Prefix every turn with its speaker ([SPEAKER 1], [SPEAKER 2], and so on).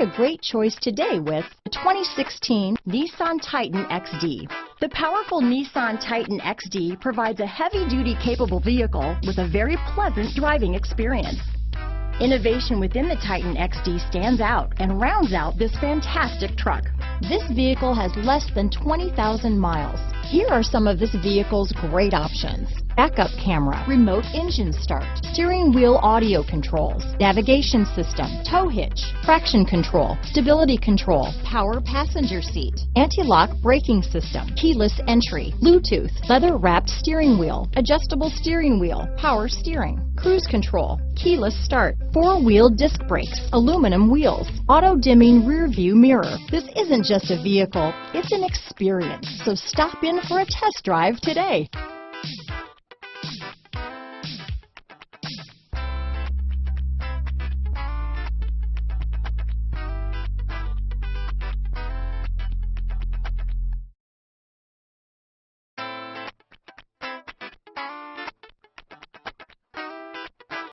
[SPEAKER 1] a great choice today with the 2016 Nissan Titan XD. The powerful Nissan Titan XD provides a heavy-duty capable vehicle with a very pleasant driving experience. Innovation within the Titan XD stands out and rounds out this fantastic truck. This vehicle has less than 20,000 miles. Here are some of this vehicle's great options: backup camera, remote engine start, steering wheel audio controls, navigation system, tow hitch, traction control, stability control, power passenger seat, anti-lock braking system, keyless entry, Bluetooth, leather-wrapped steering wheel, adjustable steering wheel, power steering, cruise control, keyless start, four-wheel disc brakes, aluminum wheels, auto-dimming rear-view mirror. This isn't just a vehicle, it's an experience. So stop in for a test drive today.